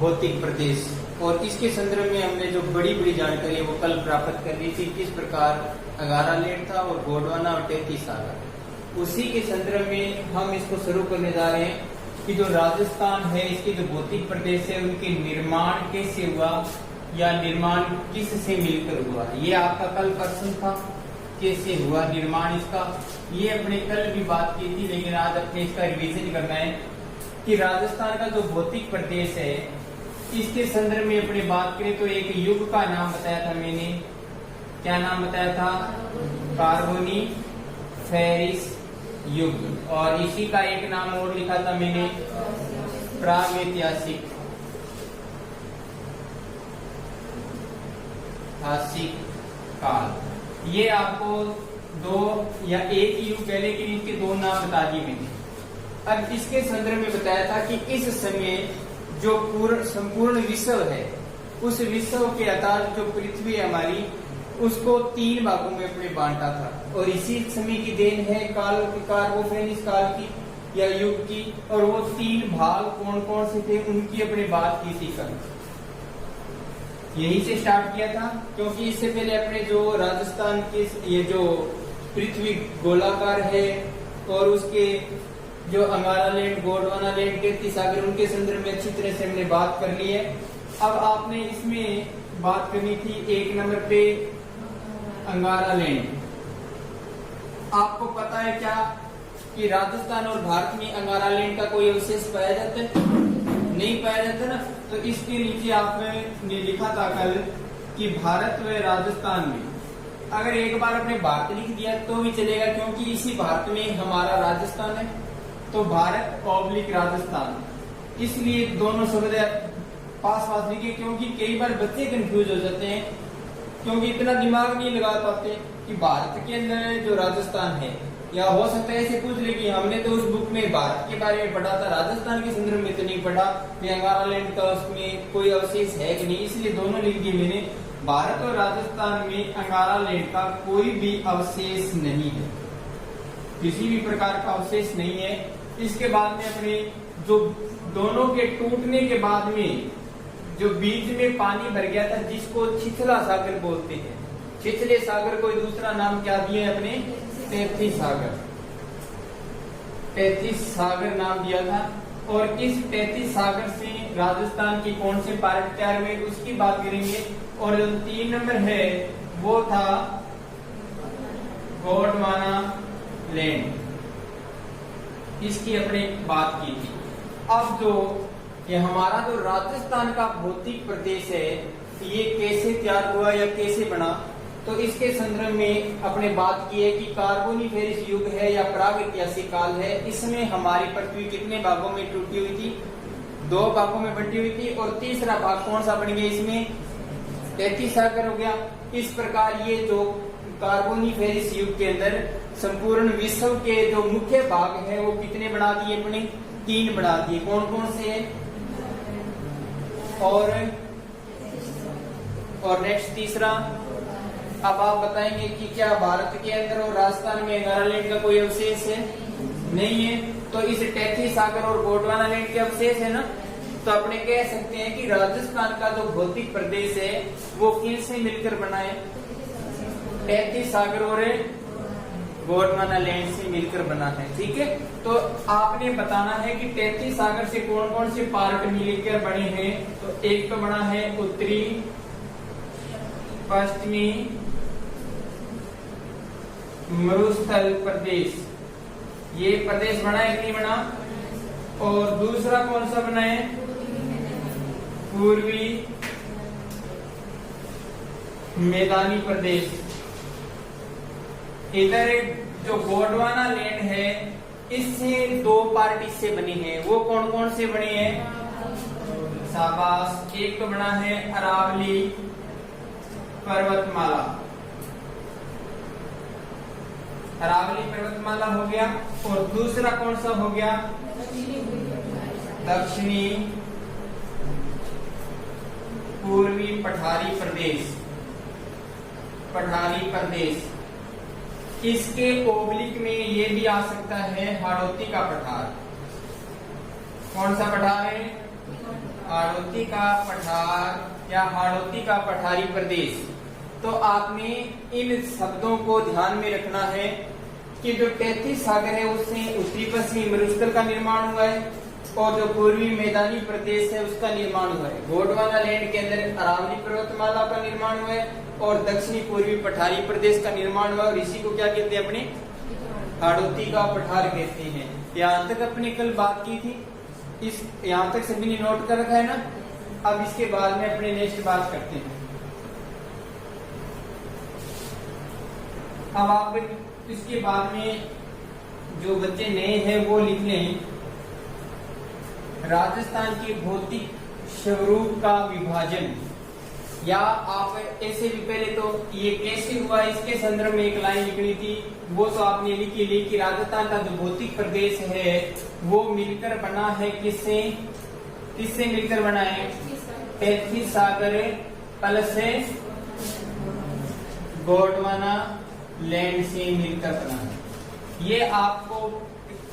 भौतिक प्रदेश, और इसके संदर्भ में हमने जो बड़ी बड़ी जानकारी है वो कल प्राप्त कर ली थी, किस प्रकार अंगारालैंड था और गोंडवाना और 33 सागर। उसी के संदर्भ में हम इसको शुरू करने जा रहे हैं कि जो राजस्थान है इसके जो भौतिक प्रदेश है उनके निर्माण कैसे हुआ या निर्माण किस से मिलकर हुआ। ये आपका कल प्रश्न था, कैसे हुआ निर्माण इसका। ये अपने कल भी बात की थी, लेकिन आज अपने इसका रिवीजन करना है कि राजस्थान का जो भौतिक प्रदेश है इसके संदर्भ में अपने बात करें तो एक युग का नाम बताया था मैंने। क्या नाम बताया था? कार्बोनीफेरस युग। और इसी का एक नाम और लिखा था मैंने, प्रागैतिहासिक काल। ये आपको दो या एक ही युग है, लेकिन इनके दो नाम बता दिए मैंने। अब इसके संदर्भ में बताया था कि इस समय जो संपूर्ण विश्व है उस विश्व के आधार जो पृथ्वी है हमारी उसको 3 भागों में अपने बांटा था, और इसी समय की देन है कार्बोफेनिस काल की या युग की। और वो 3 भाग कौन कौन से थे उनकी अपने बात की थी कल। यहीं से स्टार्ट किया था, क्योंकि इससे पहले अपने जो राजस्थान के ये जो पृथ्वी गोलाकार है और उसके जो अंगारालैंड, गोंडवाना लैंड, 33 सागर, उनके संदर्भ में अच्छी तरह से हमने बात कर ली है। अब आपने इसमें बात करनी थी 1 नंबर पे अंगारालैंड। आपको पता है क्या कि राजस्थान और भारत में अंगारालैंड का कोई अवशेष पाया जाता है? नहीं पाया जाता ना। तो इसके नीचे आपने लिखा था कल कि भारत व राजस्थान में, अगर एक बार अपने भारत लिख दिया तो भी चलेगा, क्योंकि इसी भारत में हमारा राजस्थान है। तो भारत ऑब्लिक राजस्थान, इसलिए दोनों शब्द पास पास लिखे, क्योंकि कई बार बच्चे कंफ्यूज हो जाते हैं, क्योंकि इतना दिमाग नहीं लगा पाते कि भारत के अंदर जो राजस्थान है, या हो सकता है ऐसे पूछ ले कि हमने तो उस बुक में भारत के बारे में पढ़ा था, राजस्थान के संदर्भ में तो नहीं पढ़ा, अंगारालैंड का उसमें कोई अवशेष है कि नहीं, इसलिए दोनों लिख दिए मैंने। भारत और राजस्थान में अंगारालैंड का कोई भी अवशेष नहीं है, किसी भी प्रकार का अवशेष नहीं है। इसके बाद में अपने जो दोनों के टूटने के बाद में जो बीच में पानी भर गया था, जिसको छिछला सागर बोलते हैं, छिछले सागर को दूसरा नाम क्या दिए अपने? 33 सागर। 33 सागर नाम दिया था। और इस 33 सागर से राजस्थान की कौन से पार्ट तैयार हुए उसकी बात करेंगे। और जो 3 नंबर है वो था गोंडवाना लैंड, इसकी अपने बात की थी। अब जो ये हमारा जो राजस्थान का भौतिक प्रदेश है ये कैसे तैयार हुआ या कैसे बना, तो इसके संदर्भ में अपने बात की है कि कार्बोनीफेरस युग है या प्रागैतिहासिक काल है। इसमें हमारी पृथ्वी कितने भागों में टूटी हुई थी? 2 भागों में बटी हुई थी, और तीसरा भाग कौन सा बन गया इसमें? 33 सागर हो गया। इस प्रकार ये जो कार्बोनीफेरस युग के अंदर संपूर्ण विश्व के जो मुख्य भाग है वो कितने बना दिए अपने? 3 बना दिए। कौन कौन से है? और नेक्स्ट तीसरा। अब आप बताएंगे कि क्या भारत के अंदर और राजस्थान में अंगारालैंड का कोई अवशेष है? नहीं है। तो इस 33 सागर और गोंडवाना लैंड के अवशेष है ना। तो अपने कह सकते हैं कि राजस्थान का जो भौतिक प्रदेश है वो किनसे मिलकर बना है? 33 सागर और गोंडवाना लैंड से मिलकर बना है। ठीक है, तो आपने बताना है कि 33 सागर से कौन कौन से पार्ट मिलकर बने हैं। तो एक तो बना है उत्तरी पश्चिमी मरुस्थल प्रदेश, ये प्रदेश बना है कि नहीं बना? और दूसरा कौन सा बना है? पूर्वी मैदानी प्रदेश। इधर जो गोंडवाना लैंड है इससे 2 पार्ट इससे बने हैं। वो कौन कौन से बने हैं? शाबाश। एक तो बना है अरावली पर्वतमाला, अरावली पर्वतमाला हो गया। और दूसरा कौन सा हो गया? दक्षिणी पूर्वी पठारी प्रदेश, पठारी प्रदेश। इसके ओब्लिक में ये भी आ सकता है हाड़ौती का पठार। कौन सा पठार है? हाड़ौती का पठार या हाड़ौती का पठारी प्रदेश। तो आपने इन शब्दों को ध्यान में रखना है कि जो 33 सागर है उससे उत्तरी पश्चिमी मरुस्थल का निर्माण हुआ है और जो पूर्वी मैदानी प्रदेश है उसका निर्माण हुआ है। गोंडवाना लैंड के अंदर अरावली पर्वतमाला का निर्माण हुआ है और दक्षिणी पूर्वी पठारी प्रदेश का निर्माण हुआ और इसी को क्या कहते हैं अपने हाड़ौती का पठार कहते हैं। यहाँ तक अपने कल बात की थी, इस यहाँ तक सभी ने नोट कर रखा है ना। अब इसके बाद में अपने नेक्स्ट बात करते हैं। अब आप इसके बाद में जो बच्चे नए हैं वो लिख लें राजस्थान के भौतिक स्वरूप का विभाजन, या आप ऐसे भी पहले तो ये कैसे हुआ इसके संदर्भ में एक लाइन लिखनी थी, वो तो आपने लिखी ली कि राजस्थान का जो भौतिक प्रदेश है वो मिलकर बना है किससे मिलकर बना है? 33 सागर प्लस से गोंडवाना लैंड से मिलकर बना है। ये आपको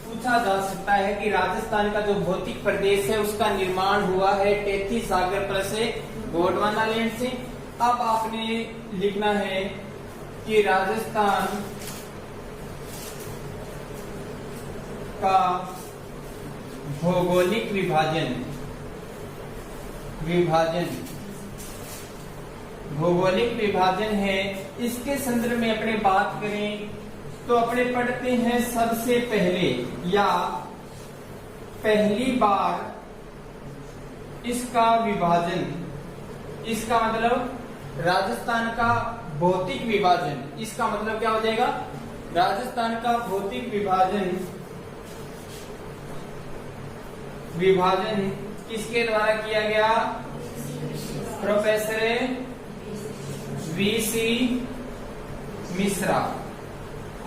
पूछा जा सकता है कि राजस्थान का जो भौतिक प्रदेश है उसका निर्माण हुआ है 33 सागर प्लस से गोंडवाना लैंड से। अब आपने लिखना है कि राजस्थान का भौगोलिक विभाजन भौगोलिक विभाजन है। इसके संदर्भ में अपने बात करें तो अपने पढ़ते हैं सबसे पहले या पहली बार इसका विभाजन, इसका मतलब राजस्थान का भौतिक विभाजन, इसका मतलब क्या हो जाएगा? राजस्थान का भौतिक विभाजन किसके द्वारा किया गया? Professor VC Mishra.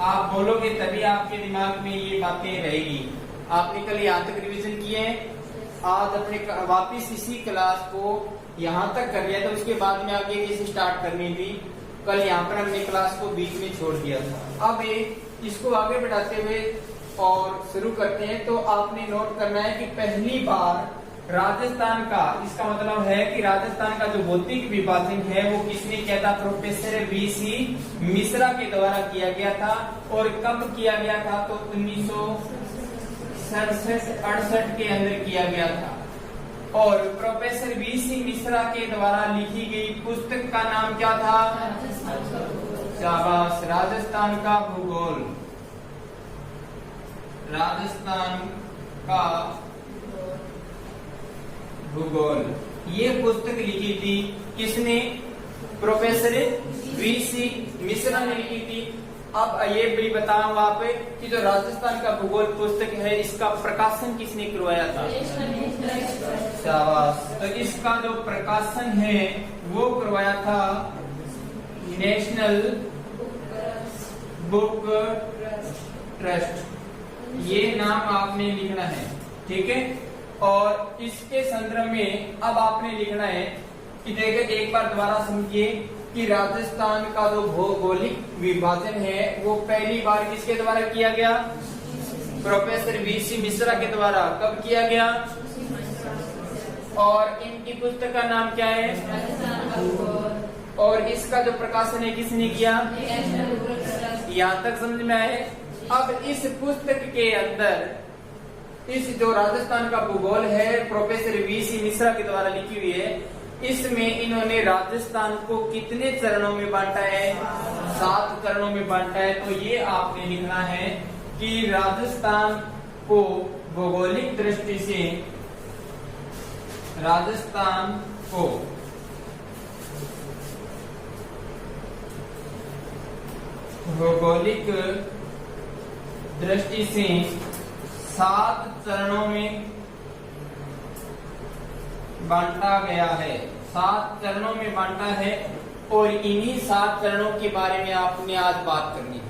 आप बोलोगे तभी आपके दिमाग में ये बातें रहेगी। आपने कल यहाँ तक रिवीजन किए हैं, आज अपने वापिस इसी क्लास को यहाँ तक कर लिया था, उसके बाद में आगे कैसे स्टार्ट करनी थी। कल यहाँ पर हमने क्लास को बीच में छोड़ दिया था। अब इसको आगे बढ़ाते हुए और शुरू करते हैं। तो आपने नोट करना है कि पहली बार राजस्थान का, इसका मतलब है कि राजस्थान का जो भौतिक विभाजन है वो किसने किया था? प्रोफेसर वीसी मिश्रा के द्वारा किया गया था। और कब किया गया था? तो 1967-68 के अंदर किया गया था। और प्रोफेसर वीसी मिश्रा के द्वारा लिखी गई पुस्तक का नाम क्या था? शाबाश, राजस्थान का भूगोल। राजस्थान का भूगोल, ये पुस्तक लिखी थी किसने? प्रोफेसर वीसी मिश्रा ने लिखी थी। अब ये भी बताऊं आप कि जो राजस्थान का भूगोल पुस्तक है इसका प्रकाशन किसने करवाया था? शाबाश, तो इसका जो प्रकाशन है वो करवाया था नेशनल बुक ट्रस्ट। ये नाम आपने लिखना है, ठीक है। और इसके संदर्भ में अब आपने लिखना है कि देखिए एक बार दोबारा समझिए कि राजस्थान का जो भौगोलिक विभाजन है वो पहली बार किसके द्वारा किया गया? प्रोफेसर वीसी मिश्रा के द्वारा। कब किया गया? और इनकी पुस्तक का नाम क्या है? और इसका जो प्रकाशन है किसने किया? यहाँ तक समझ में आए। अब इस पुस्तक के अंदर इस जो राजस्थान का भूगोल है प्रोफेसर वीसी मिश्रा के द्वारा लिखी हुई है, इसमें इन्होंने राजस्थान को कितने चरणों में बांटा है? 7 चरणों में बांटा है। तो ये आपने लिखना है कि राजस्थान को भौगोलिक दृष्टि से, राजस्थान को भौगोलिक दृष्टि से 7 चरणों में बांटा गया है। 7 चरणों में बांटा है और इन्हीं 7 चरणों के बारे में आपने आज बात करनी है,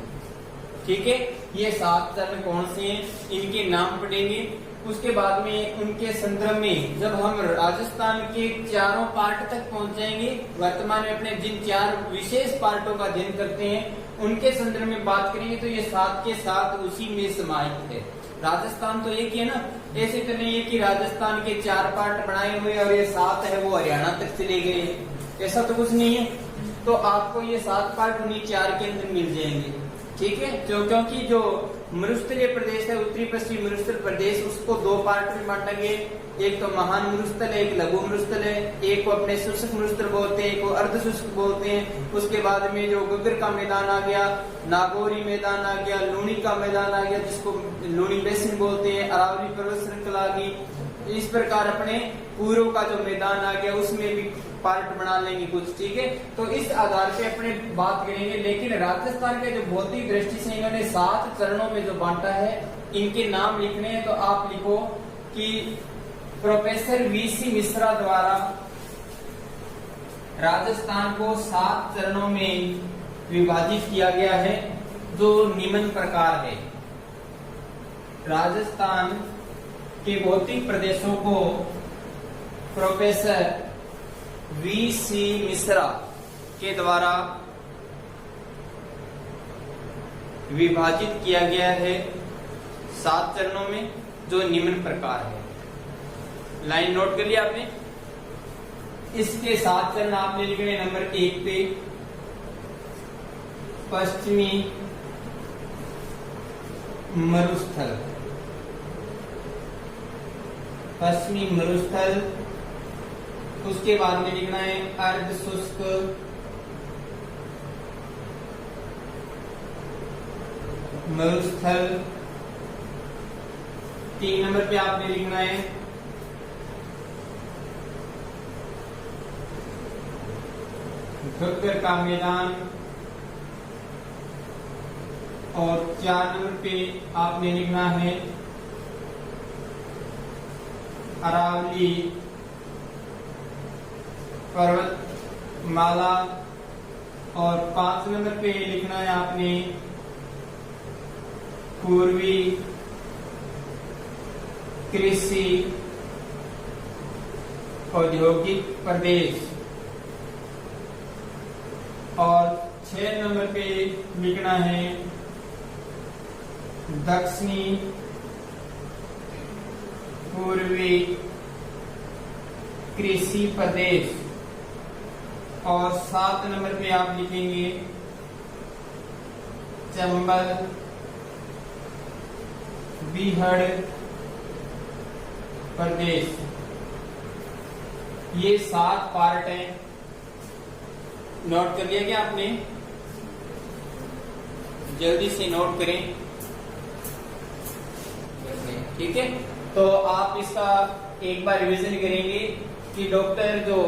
ठीक है। ये 7 चरण कौन से हैं? इनके नाम पढ़ेंगे उसके बाद में उनके संदर्भ में जब हम राजस्थान के चारों पार्ट तक पहुंच जाएंगे, वर्तमान में अपने जिन 4 विशेष पार्टों का अध्ययन करते हैं उनके संदर्भ में बात करेंगे तो ये साथ के साथ उसी में समाहित है। राजस्थान तो एक ही है ना, ऐसे तो नहीं है कि राजस्थान के 4 पार्ट बनाए हुए और ये 7 है वो हरियाणा तक चले गए, ऐसा तो कुछ नहीं है। तो आपको ये 7 पार्ट उन्हीं 4 के अंदर मिल जाएंगे, ठीक है। क्योंकि जो मरुस्थलीय प्रदेश है, उत्तरी पश्चिमी मरुस्थल प्रदेश, उसको 2 पार्ट में बांटा गया, एक तो महान मरुस्थल है, एक लघु मरुस्थल है। एक को अपने शुष्क मरुस्थल बोलते हैं, एक को अर्ध शुष्क बोलते हैं। उसके बाद में जो गुग्गर का मैदान आ गया, नागौरी मैदान आ गया, लूणी का मैदान आ गया जिसको लूणी बेसिन बोलते हैं, अरावली पर्वत श्रृंखला आ गई। इस प्रकार अपने पूर्व का जो मैदान आ गया उसमें भी पार्ट बना लेंगे कुछ, ठीक है। तो इस आधार पे अपने बात करेंगे। लेकिन राजस्थान के जो भौतिक दृष्टि से इन्होंने 7 चरणों में जो बांटा है, इनके नाम लिखने हैं तो आप लिखो कि प्रोफेसर वीसी मिश्रा द्वारा राजस्थान को 7 चरणों में विभाजित किया गया है, जो निम्न प्रकार है। राजस्थान के भौतिक प्रदेशों को प्रोफेसर वीसी मिश्रा के द्वारा विभाजित किया गया है 7 चरणों में, जो निम्न प्रकार है। लाइन नोट कर लिया आपने। इसके 7 चरण आपने लिखने नंबर 1 पे पश्चिमी मरुस्थल, पश्चिमी मरुस्थल। उसके बाद में लिखना है अर्ध शुष्क मरुस्थल। 3 नंबर पे आपने लिखना है गुग्गर का मैदान। और 4 नंबर पे आपने लिखना है अरावली पर्वतमाला। और 5 नंबर पे लिखना है आपने पूर्वी कृषि औद्योगिक प्रदेश। और 6 नंबर पे लिखना है दक्षिणी पूर्वी कृषि प्रदेश। और 7 नंबर पे आप लिखेंगे चंबल बीहड़ प्रदेश। ये 7 पार्ट हैं। नोट कर लिया क्या आपने? जल्दी से नोट करें, ठीक है। तो आप इसका एक बार रिवीजन करेंगे कि डॉक्टर जो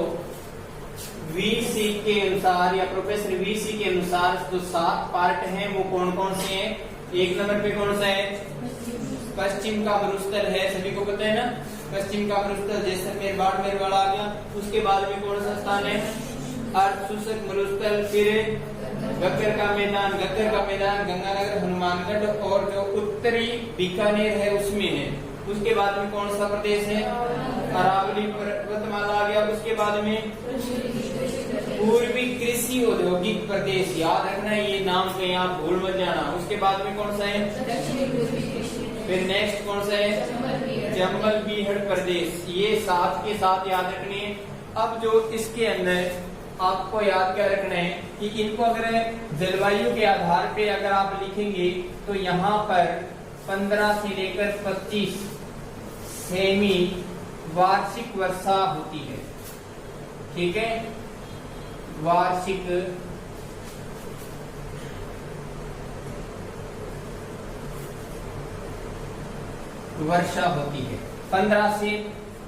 वीसी के अनुसार या प्रोफेसर वीसी के अनुसार जो 7 पार्ट हैं वो कौन कौन से हैं। 1 नंबर पे कौन सा है? पश्चिम का मरुस्थल है, सभी को पता है ना। पश्चिम का मरुस्थल जैसलमेर बाड़मेर वाला आ गया। उसके बाद में कौन सा स्थान है? अर्ध शुष्क मरुस्थल। फिर गग्गर का मैदान, गग्गर का मैदान गंगानगर हनुमानगढ़ और जो उत्तरी बीकानेर है उसमें है। उसके बाद में कौन सा प्रदेश है? अरावली पर्वतमाला आ गया। उसके बाद में पूर्वी कृषि औद्योगिक प्रदेश, याद रखना है ये नाम कहीं आप भूल मत जाना। उसके बाद में कौन सा है? फिर नेक्स्ट कौन सा है? चंबल बीहड़ प्रदेश। ये 7 के 7 याद रखने हैं। अब जो इसके अंदर आपको याद क्या रखना है कि इनको अगर जलवायु के आधार पे अगर आप लिखेंगे तो यहाँ पर 15 से लेकर 25 सेमी वार्षिक वर्षा होती है, ठीक है। वार्षिक वर्षा होती है 15 से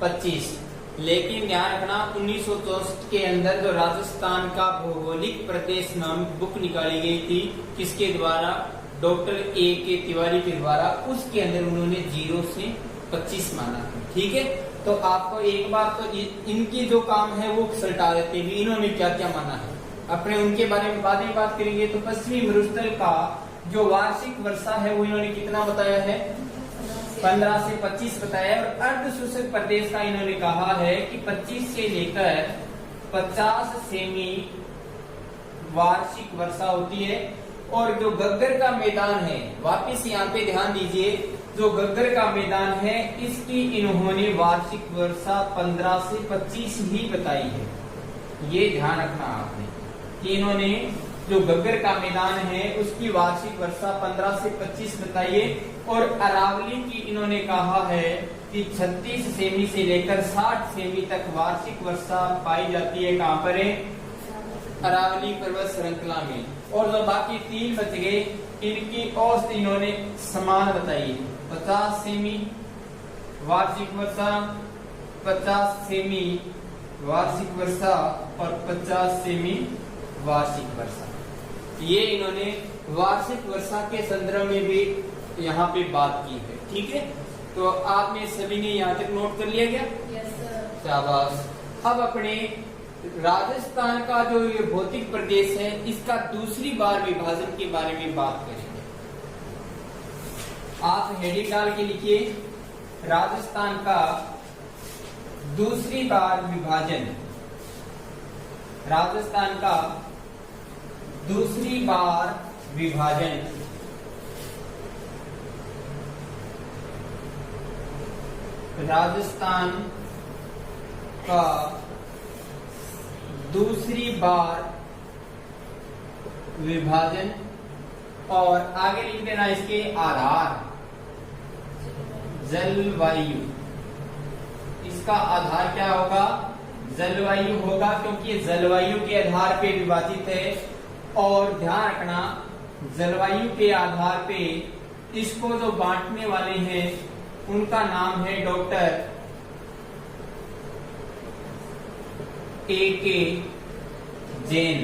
25। लेकिन ध्यान रखना 1964 के अंदर जो राजस्थान का भौगोलिक प्रदेश नाम बुक निकाली गई थी, किसके द्वारा? डॉक्टर ए के तिवारी के द्वारा। उसके अंदर उन्होंने 0 से 25 माना था, ठीक है। तो आपको एक बार तो इनकी जो काम है वो सल्टा देते हैं, इन्होंने क्या क्या माना है। अपने उनके बारे में बाद में बात करेंगे। तो पश्चिमी मरुस्थल का जो वार्षिक वर्षा है वो इन्होंने कितना बताया है? 15 से 25 बताया। और अर्ध शुष्क प्रदेश का इन्होंने कहा है कि 25 से लेकर 50 सेमी वार्षिक वर्षा होती है। और जो गग्गर का मैदान है, वापिस यहाँ पे ध्यान दीजिए, जो गग्गर का मैदान है इसकी इन्होंने वार्षिक वर्षा 15 से 25 ही बताई है। ये ध्यान रखना आपने कि इन्होंने जो गग्गर का मैदान है उसकी वार्षिक वर्षा 15 से 25 बताइए। और अरावली की इन्होंने कहा है कि 36 सेमी से लेकर 60 सेमी तक वार्षिक वर्षा पाई जाती है। कहां पर है? अरावली पर्वत श्रृंखला में। और जो बाकी 3 बच गए इनकी औसत इन्होंने समान बताई है। 50 सेमी वार्षिक वर्षा, 50 सेमी वार्षिक वर्षा और 50 सेमी वार्षिक वर्षा। ये इन्होंने वार्षिक वर्षा के संदर्भ में भी यहाँ पे बात की है। ठीक है, तो आपने सभी ने यहाँ तक नोट कर लिया क्या? Yes sir. शाबाश। अब अपने राजस्थान का जो ये भौतिक प्रदेश है इसका दूसरी बार विभाजन के बारे में बात करेंगे। आप हेडिंग डाल के लिखिए, राजस्थान का दूसरी बार विभाजन। राजस्थान का दूसरी बार विभाजन। राजस्थान का दूसरी बार विभाजन। और आगे लिख देना इसके आधार, जलवायु। इसका आधार क्या होगा? जलवायु होगा, क्योंकि ये जलवायु के आधार पे विभाजित है। और ध्यान रखना, जलवायु के आधार पे इसको जो बांटने वाले हैं उनका नाम है डॉक्टर A.K. जैन।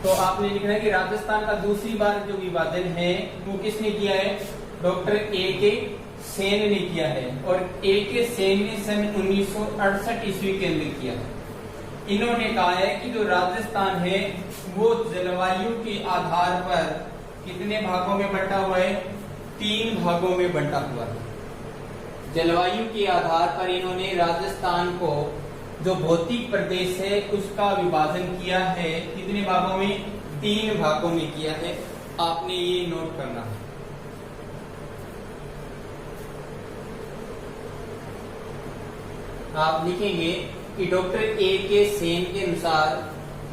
तो आपने लिखना है कि राजस्थान का दूसरी बार जो विभाजन है वो किसने किया है? Doctor A.K. सेन ने किया है। और A.K. सेन ने सन 1968 ईस्वी के अंदर किया है। इन्होंने कहा है कि जो राजस्थान है वो जलवायु के आधार पर कितने भागों में बंटा हुआ है? 3 भागों में बंटा हुआ है। जलवायु के आधार पर इन्होंने राजस्थान को जो भौतिक प्रदेश है उसका विभाजन किया है। कितने भागों में? 3 भागों में किया है। आपने ये नोट करना है। आप लिखेंगे कि डॉक्टर A.K. सेन के अनुसार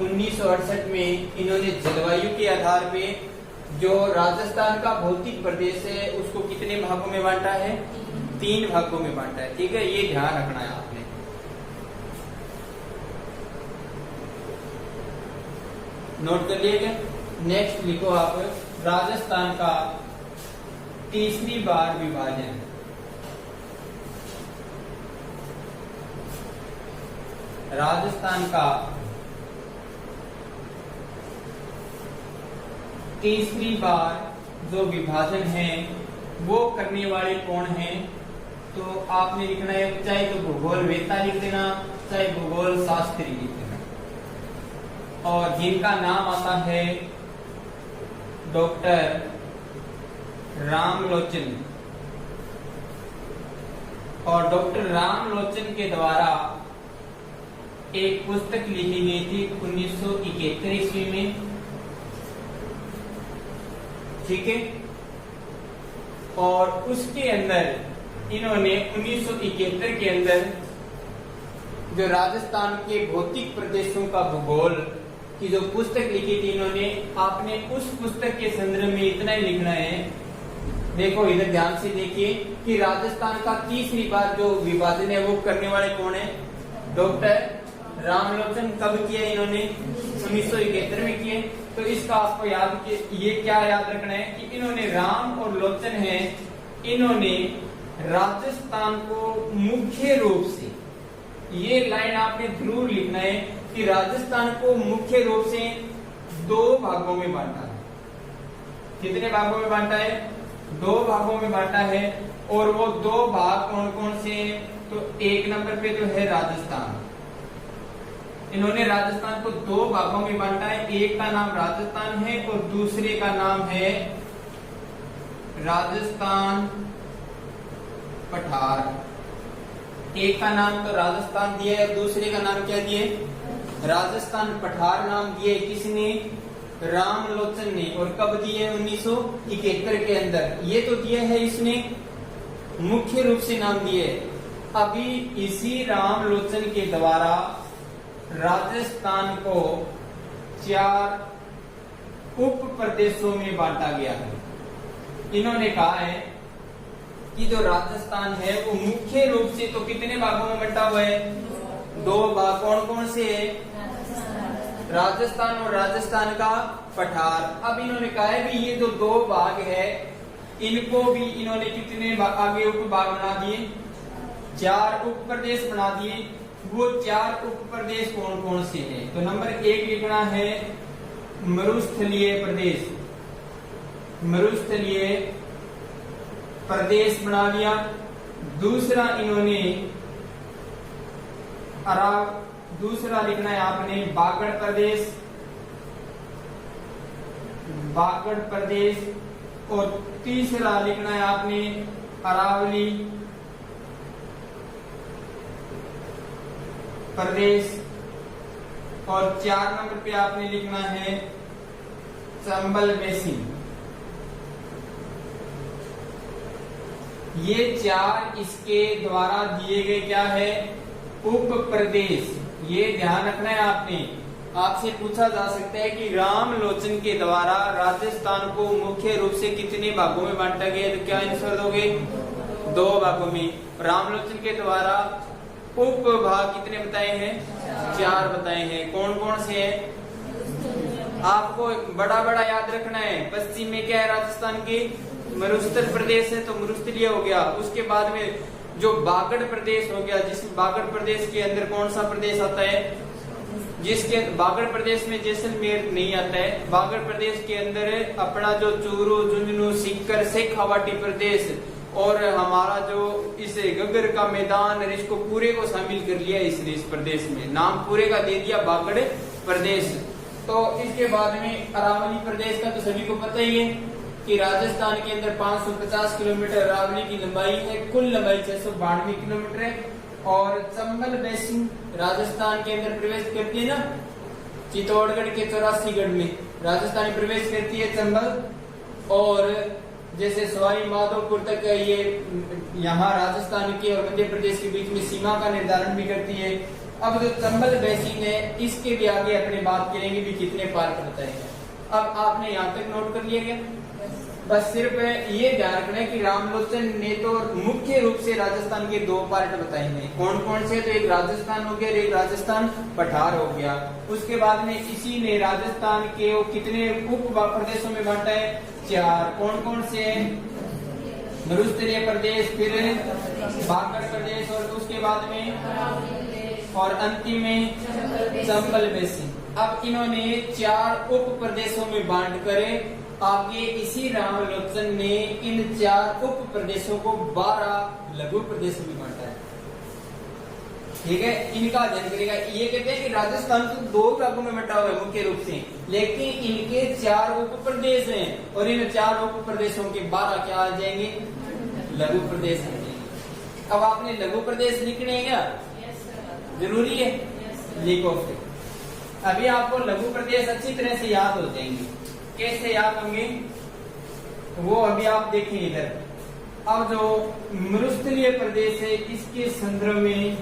1968 में इन्होंने जलवायु के आधार पे जो राजस्थान का भौतिक प्रदेश है उसको कितने भागों में बांटा है? 3 भागों में बांटा है। ठीक है, ये ध्यान रखना है आपने। नोट कर लिया क्या? नेक्स्ट लिखो आप, राजस्थान का तीसरी बार विभाजन। राजस्थान का तीसरी बार जो विभाजन है वो करने वाले कौन हैं? तो आपने लिखना है, चाहे तो भूगोल वेत्ता लिख देना, चाहे भूगोल शास्त्री लिख देना। और जिनका नाम आता है डॉक्टर रामलोचन। और डॉक्टर रामलोचन के द्वारा एक पुस्तक लिखी गई थी 1971 ईस्वी में। ठीक है, और उसके अंदर इन्होंने 1971 के अंदर जो राजस्थान के भौतिक प्रदेशों का भूगोल की जो पुस्तक लिखी थी इन्होंने, आपने उस पुस्तक के संदर्भ में इतना ही लिखना है। देखो इधर ध्यान से देखिए कि राजस्थान का तीसरी बार जो विभाजन है वो करने वाले कौन है? डॉक्टर रामलोचन। कब किया इन्होंने? 1971 में किए। तो इसका आपको याद, ये क्या याद रखना है कि इन्होंने राम और लोचन है, इन्होंने राजस्थान को मुख्य रूप से, ये लाइन आपने जरूर लिखना है कि राजस्थान को मुख्य रूप से 2 भागों में बांटा है। कितने भागों में बांटा है? 2 भागों में बांटा है। और वो 2 भाग कौन कौन से हैं? तो 1 नंबर पे तो है राजस्थान। इन्होंने राजस्थान को 2 भागों में बांटा है। एक का नाम राजस्थान है और दूसरे का नाम है राजस्थान पठार। एक का नाम तो राजस्थान दिया है, दूसरे का नाम क्या दिए? राजस्थान पठार नाम दिए। किसने? रामलोचन ने। और कब दिए? 1971 के अंदर। ये तो दिया है इसने, मुख्य रूप से नाम दिए। अभी इसी रामलोचन के द्वारा राजस्थान को 4 उप प्रदेशों में बांटा गया है। इन्होंने कहा है कि जो राजस्थान है वो मुख्य रूप से तो कितने भागों में बंटा हुआ है? 2 भाग। कौन कौन से है? राजस्थान और राजस्थान का पठार। अब इन्होंने कहा है भी ये जो 2 भाग है इनको भी इन्होंने कितने आगे उप भाग बना दिए? 4 उप प्रदेश बना दिए। वो 4 उप प्रदेश कौन कौन से हैं? तो नंबर 1 लिखना है मरुस्थलीय प्रदेश। मरुस्थलीय प्रदेश बना लिया। दूसरा इन्होंने दूसरा लिखना है आपने बागड़ प्रदेश। बागड़ प्रदेश। और तीसरा लिखना है आपने अरावली प्रदेश। और 4 नंबर पे आपने लिखना है चंबल बेसिन। ये 4 इसके द्वारा दिए गए क्या है? उप प्रदेश। ये ध्यान रखना है आपने। आपसे पूछा जा सकता है कि रामलोचन के द्वारा राजस्थान को मुख्य रूप से कितने भागों में बांटा गया? तो क्या आंसर दोगे? 2 भागों में। रामलोचन के द्वारा उप भाग कितने बताए हैं? 4 बताए हैं। कौन कौन से हैं? आपको बड़ा बड़ा याद रखना है। पश्चिम में क्या है? राजस्थान के मरुस्थल प्रदेश है, तो मरुस्थलीय हो गया। उसके बाद में जो बागड़ प्रदेश हो गया, जिस बागड़ प्रदेश के अंदर कौन सा प्रदेश आता है? जिसके बागड़ प्रदेश में जैसलमेर नहीं आता है। बागड़ प्रदेश के अंदर अपना जो चूरू, झुंझुनू, सीकर, शेखावाटी प्रदेश और हमारा जो इस गगर का मैदान, इसको पूरे को शामिल कर लिया इस प्रदेश में। नाम पूरे का दे दिया बागड़ प्रदेश। तो इसके बाद में अरावली प्रदेश का तो सभी को पता ही है कि राजस्थान के अंदर 550 किलोमीटर अरावली की लंबाई है। कुल लंबाई 692 किलोमीटर है। और चंबल बेसिन राजस्थान के अंदर प्रवेश करती है ना, चित्तौड़गढ़ के 84 में राजस्थान प्रवेश करती है चंबल। और जैसे सवाई माधोपुर तक ये यहाँ राजस्थान के और मध्य प्रदेश के बीच में सीमा का निर्धारण भी करती है। अब जो चंबल बेसिन है इसके भी आगे अपने बात करेंगे भी कितने पार्ट बताएंगे। अब आपने यहाँ तक नोट कर लिया क्या? बस सिर्फ ये ध्यान रखना है कि रामलोचन ने तो मुख्य रूप से राजस्थान के 2 पार्ट बताए हैं। कौन कौन से? तो एक राजस्थान हो गया, एक राजस्थान पठार हो गया। उसके बाद में इसी ने राजस्थान के वो कितने उप प्रदेशों में बांटा है? 4। कौन कौन से? मरुस्थलीय प्रदेश, फिर बागड़ प्रदेश और उसके बाद में और अंतिम में चंबल बेसिन। अब इन्होंने 4 उप प्रदेशों में बांट कर आगे इसी रामलोचन ने इन 4 उप प्रदेशों को 12 लघु प्रदेशों में बांटा है। ठीक है, इनका अध्ययन करेगा। ये कहते हैं कि राजस्थान तो 2 भागों में बंटा हुआ है मुख्य रूप से, लेकिन इनके 4 उप प्रदेश हैं और इन 4 उप प्रदेशों के 12 क्या आ जाएंगे? लघु प्रदेश आ जाएंगे। अब आपने लघु प्रदेश लिखने हैं क्या? जरूरी है, लिखो फिर। अभी आपको लघु प्रदेश अच्छी तरह से याद हो जाएंगे। कैसे याद होंगे वो अभी आप देखें इधर। अब जो मरुस्थलीय प्रदेश है इसके संदर्भ में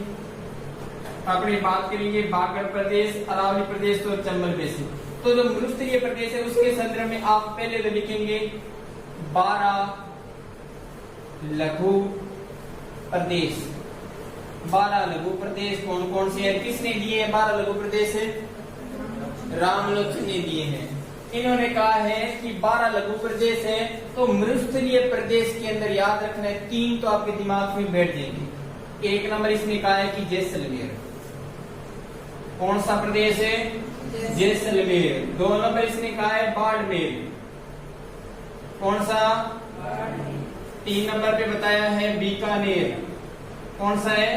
अपनी बात करेंगे बागड़ प्रदेश, अरावली प्रदेश तो चंबल बेसिन। तो जो मरुस्थलीय प्रदेश है उसके संदर्भ में आप पहले तो लिखेंगे 12 लघु प्रदेश। 12 लघु प्रदेश कौन कौन से हैं? किसने दिए हैं 12 लघु प्रदेश? रामलोचन ने दिए हैं। इन्होंने कहा है कि 12 लघु प्रदेश है। तो मरुस्थलीय प्रदेश के अंदर याद रखना है 3 तो आपके दिमाग में बैठ जाएंगे। 1 नंबर इसने कहा है कि जैसलमेर। कौन सा प्रदेश है? जैसलमेर। 2 नंबर इसने कहा है बाड़मेर। कौन सा? 3 नंबर पे बताया है बीकानेर। कौन सा है?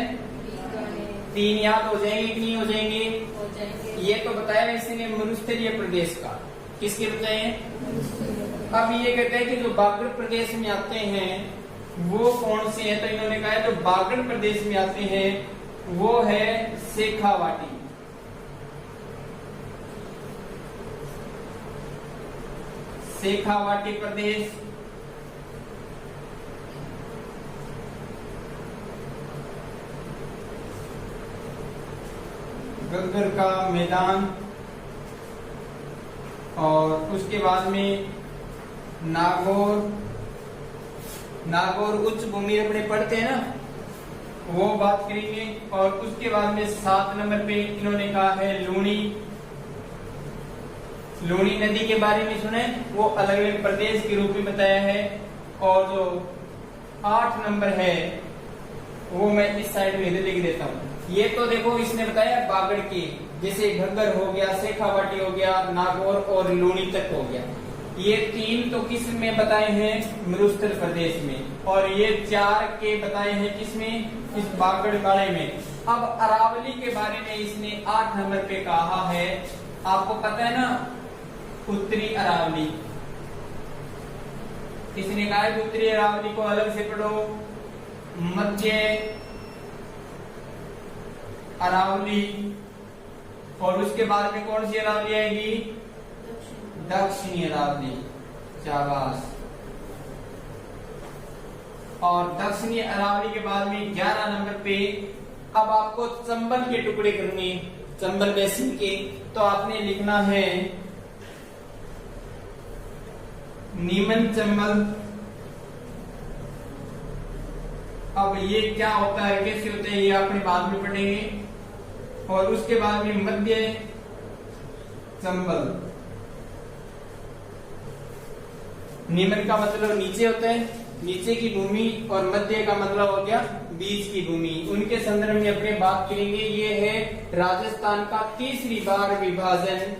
3 याद हो जाएंगे कि नहीं हो जाएंगे? ये तो बताया इसने मरुस्थलीय प्रदेश का। किसके बताए हैं? अब ये कहते हैं कि जो बागड़ प्रदेश में आते हैं वो कौन से हैं? तो इन्होंने कहा है जो बागड़ प्रदेश में आते हैं वो है शेखावाटी। शेखावाटी प्रदेश, गग्गर का मैदान, और उसके बाद में नागौर उच्च भूमि अपने पढ़ते हैं ना, वो बात करेंगे। और उसके बाद में 7 नंबर पे इन्होंने कहा है लूणी नदी के बारे में सुने, वो अलग अलग प्रदेश के रूप में बताया है। और जो 8 नंबर है वो मैं इस साइड में लिख देता हूँ। ये तो देखो इसने बताया बागड़ की, जैसे घग्गर हो गया, शेखावाटी हो गया, नागौर और लूणी तक हो गया। ये 3 तो किस में बताए हैं? मरुस्थल प्रदेश में। और ये 4 के बताए हैं किसमें? इस बागड़ वाले में। अब अरावली के बारे में इसने 8 नंबर पे कहा है। आपको पता है ना उत्तरी अरावली, इसने कहा है उत्तरी अरावली को अलग से पढ़ो, मध्य अरावली, और उसके बाद में कौन सी अरावली आएगी? दक्षिणी अरावली। शाबाश। और दक्षिणी अरावली के बाद में 11 नंबर पे अब आपको चंबल के टुकड़े करने, चंबल बेसिन के, तो आपने लिखना है नीमन चंबल। अब ये क्या होता है, कैसे होते हैं, ये आपने बाद में पढ़ेंगे। और उसके बाद में मध्य चंबल। नीमन का मतलब नीचे होता है, नीचे की भूमि, और मध्य का मतलब हो गया बीच की भूमि। उनके संदर्भ में अपने बात करेंगे। ये है राजस्थान का तीसरी बार विभाजन,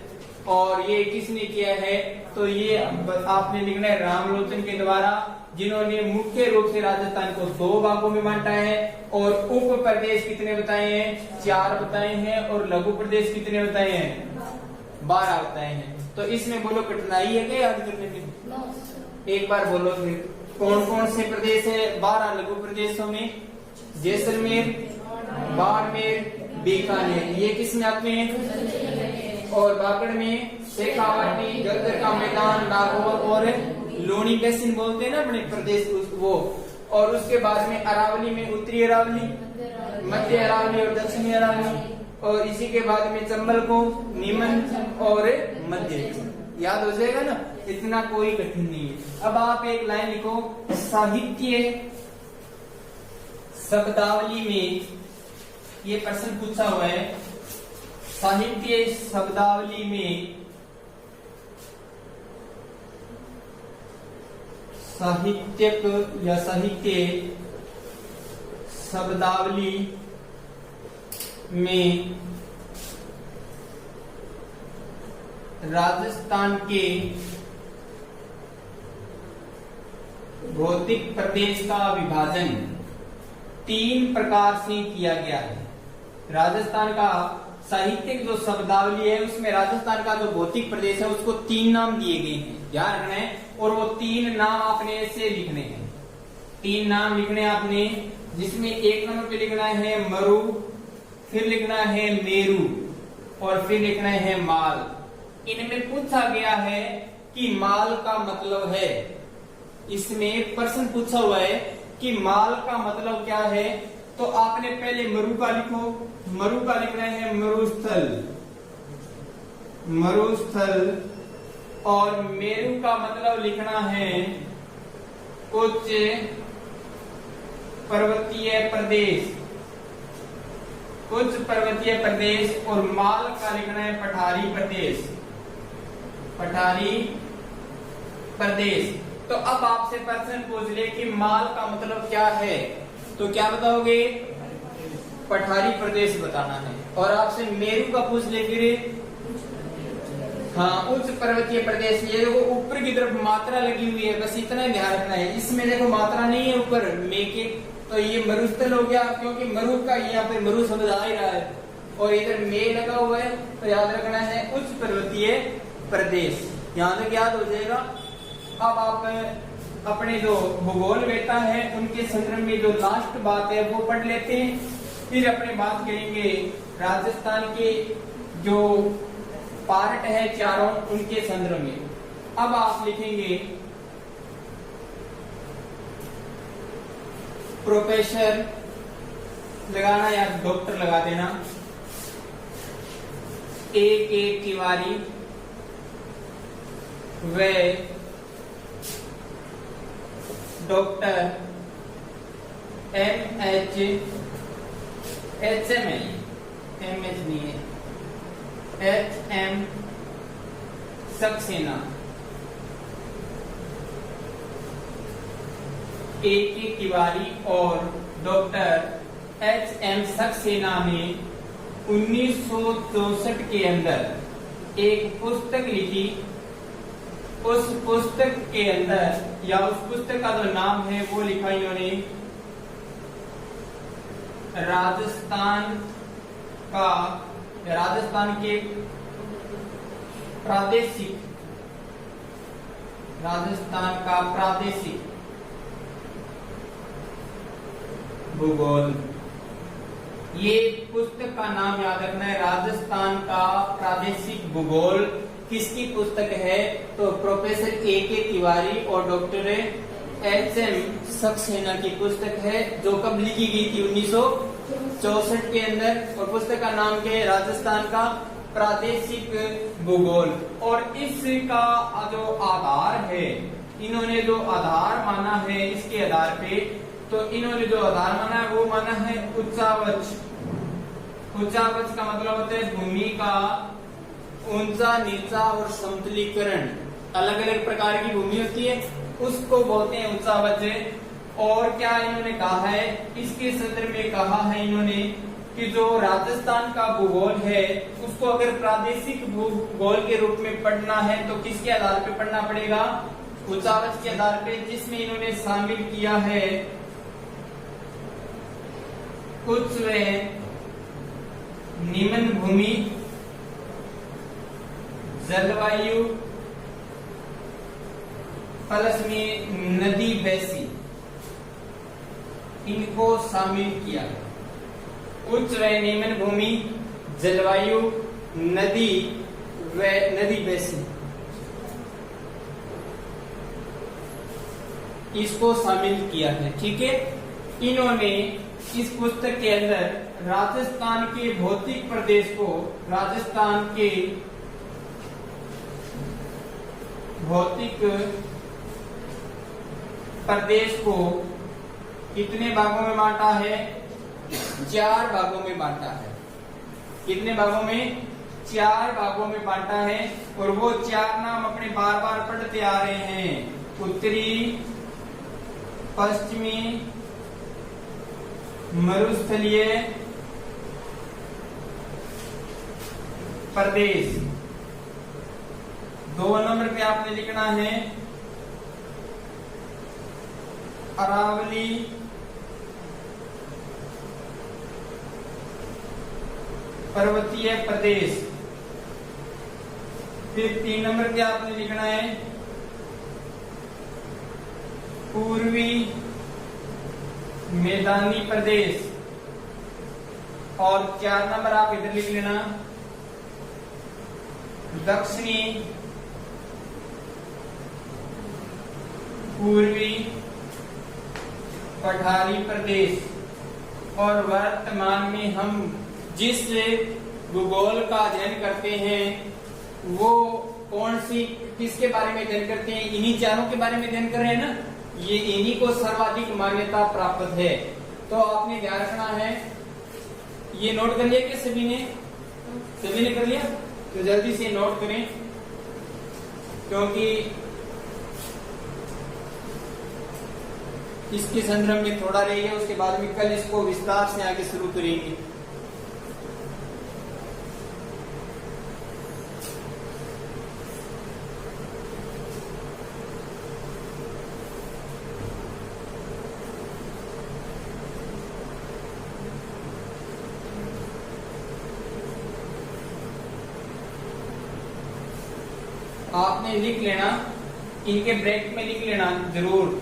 और ये किसने किया है? तो ये आपने लिखना है रामलोचन के द्वारा, जिन्होंने मुख्य रूप से राजस्थान को 2 भागों में बांटा है। और उप प्रदेश कितने बताए हैं? 4 बताए हैं। और लघु प्रदेश कितने बताए हैं? 12 बताए हैं। तो इसमें बोलो कठिनाई है क्या याद करने में? एक बार बोलो फिर, कौन कौन से प्रदेश है 12 लघु प्रदेशों में? जैसलमेर, बाड़मेर, बीकानेर, ये किस में आते हैं? और बागड़ में शेखावाटी, गग्गर का मैदान, नागौर और लूणी बेसिन बोलते हैं ना अपने प्रदेश वो। और उसके बाद में अरावली में उत्तरी अरावली, मध्य अरावली और दक्षिणी अरावली। और इसी के बाद में चंबल को नीमन और मध्य। याद हो जाएगा ना, इतना कोई कठिन नहीं है। अब आप एक लाइन लिखो, साहित्य शब्दावली में, ये प्रश्न पूछा हुआ है, साहित्य शब्दावली में साहित्यक या साहित्य शब्दावली में राजस्थान के भौतिक प्रदेश का विभाजन 3 प्रकार से किया गया है। राजस्थान का साहित्यिक जो शब्दावली है उसमें राजस्थान का जो भौतिक प्रदेश है उसको 3 नाम दिए गए हैं, ध्यान रखना है। और वो 3 नाम आपने ऐसे लिखने हैं, 3 नाम लिखने हैं आपने, जिसमें 1 नंबर पे लिखना है मरु, फिर लिखना है मेरू, और फिर लिखना है माल। इनमें पूछा गया है कि माल का मतलब है, इसमें प्रश्न पूछा हुआ है कि माल का मतलब क्या है। तो आपने पहले मरु का लिखो, मरु का लिखना है मरुस्थल, मरुस्थल। और मेरू का मतलब लिखना है उच्च पर्वतीय प्रदेश, उच्च पर्वतीय प्रदेश। और माल का लिखना है पठारी प्रदेश, पठारी प्रदेश। तो अब आपसे प्रश्न पूछ ले कि माल का मतलब क्या है, तो क्या बताओगे? पठारी प्रदेश बताना है। और आपसे मेरू का पूछ ले फिर, हाँ, उच्च पर्वतीय प्रदेश। ये देखो ऊपर की तरफ मात्रा लगी हुई है, बस इतना ध्यान रखना है। इसमें देखो मात्रा नहीं है ऊपर मे के, तो ये मरुस्थल हो गया, क्योंकि मरु का यहाँ पे मरु शब्द आ ही रहा है और इधर मे लगा हुआ है, तो याद रखना है उच्च पर्वतीय प्रदेश। यहाँ तक याद हो जाएगा। अब आप अपने जो भूगोल बेटा है उनके संदर्भ में जो लास्ट बात है वो पढ़ लेते हैं, फिर अपने बात करेंगे राजस्थान के जो पार्ट है चारों उनके संदर्भ में। अब आप लिखेंगे प्रोफेसर लगाना या डॉक्टर लगा देना, A.K. तिवारी व डॉक्टर M.H. M.H. नहीं है, H.M. सक्सेना। A.K. तिवारी और डॉक्टर H.M. सक्सेना ने 1964 के अंदर एक पुस्तक लिखी। उस पुस्तक के अंदर या उस पुस्तक का जो नाम है वो लिखा इन्होंने राजस्थान के प्रादेशिक भूगोल। ये पुस्तक का नाम याद रखना है, राजस्थान का प्रादेशिक भूगोल। किसकी पुस्तक है? तो प्रोफेसर A.K. तिवारी और डॉक्टर H.M. सक्सेना की पुस्तक है, जो कब लिखी गई थी? 1964 के अंदर। और पुस्तक का नाम क्या है? राजस्थान का प्रादेशिक भूगोल। और इसका जो आधार है, इन्होंने जो आधार माना है इसके आधार पे, तो इन्होंने जो आधार माना है वो माना है उच्चावच। उच्चावच का मतलब होता है भूमि का ऊंचा नीचा और समतलीकरण। अलग अलग प्रकार की भूमि होती है, उसको बोलते हैं उच्चावच। और क्या इन्होंने कहा है? इसके संदर्भ में कहा है इन्होंने कि जो राजस्थान का भूगोल है उसको अगर प्रादेशिक भूगोल के रूप में पढ़ना है तो किसके आधार पे पढ़ना पड़ेगा? उच्चावच के आधार पे, जिसमें इन्होंने शामिल किया है उच्च व निम्न भूमि, जलवायु, प्लस में नदी बैसी, इनको शामिल किया। उच्च व निम्न भूमि, जलवायु, नदी व नदी बैसी, इसको शामिल किया है। ठीक है, इन्होंने इस पुस्तक के अंदर राजस्थान के भौतिक प्रदेश को, राजस्थान के भौतिक प्रदेश को कितने भागों में बांटा है? 4 भागों में बांटा है। कितने भागों में? 4 भागों में बांटा है। और वो 4 नाम अपने बार बार पढ़ते आ रहे हैं। उत्तरी, पश्चिमी, मरुस्थलीय प्रदेश। 2 नंबर पे आपने लिखना है अरावली पर्वतीय प्रदेश। फिर 3 नंबर पे आपने लिखना है पूर्वी मैदानी प्रदेश। और 4 नंबर आप इधर लिख लेना दक्षिणी पूर्वी पठारी प्रदेश। और वर्तमान में हम जिस भूगोल का अध्ययन करते हैं वो कौन सी, किसके बारे में अध्ययन करते हैं? इन्हीं 4 के बारे में अध्ययन कर रहे हैं ना। ये इन्हीं को सर्वाधिक मान्यता प्राप्त है। तो आपने ध्यान रखना है। ये नोट कर लिया क्या सभी ने? सभी ने कर लिया? तो जल्दी से नोट करें, क्योंकि इसके संदर्भ में थोड़ा रह गया। उसके बाद में कल इसको विस्तार से आगे शुरू करेंगे। आपने लिख लेना, इनके ब्रैकेट में लिख लेना जरूर,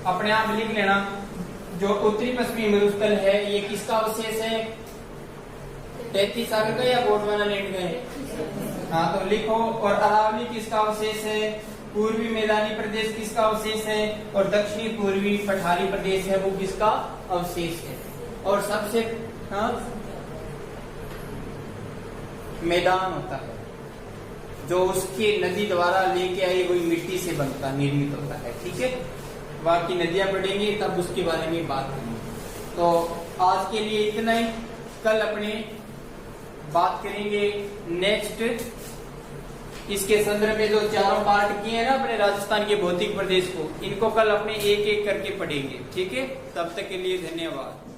अपने आप लिख लेना। जो उत्तरी पश्चिमी मरुस्थल है ये किसका अवशेष है? 33 सागर का या गोंडवाना लैंड का है? हाँ तो लिखो। और अरावली किसका अवशेष है? पूर्वी मैदानी प्रदेश किसका अवशेष है? और दक्षिणी पूर्वी पठारी प्रदेश है वो किसका अवशेष है? और सबसे हाँ मैदान होता है जो उसके नदी द्वारा लेके आई हुई मिट्टी से बनता निर्मित होता है। ठीक है, बाकी नदियां बढ़ेंगी तब उसके बारे में बात करेंगे। तो आज के लिए इतना ही, कल अपने बात करेंगे नेक्स्ट इसके संदर्भ में जो चारों पार्ट किए हैं ना अपने राजस्थान के भौतिक प्रदेश को, इनको कल अपने एक एक करके पढ़ेंगे। ठीक है, तब तक के लिए धन्यवाद।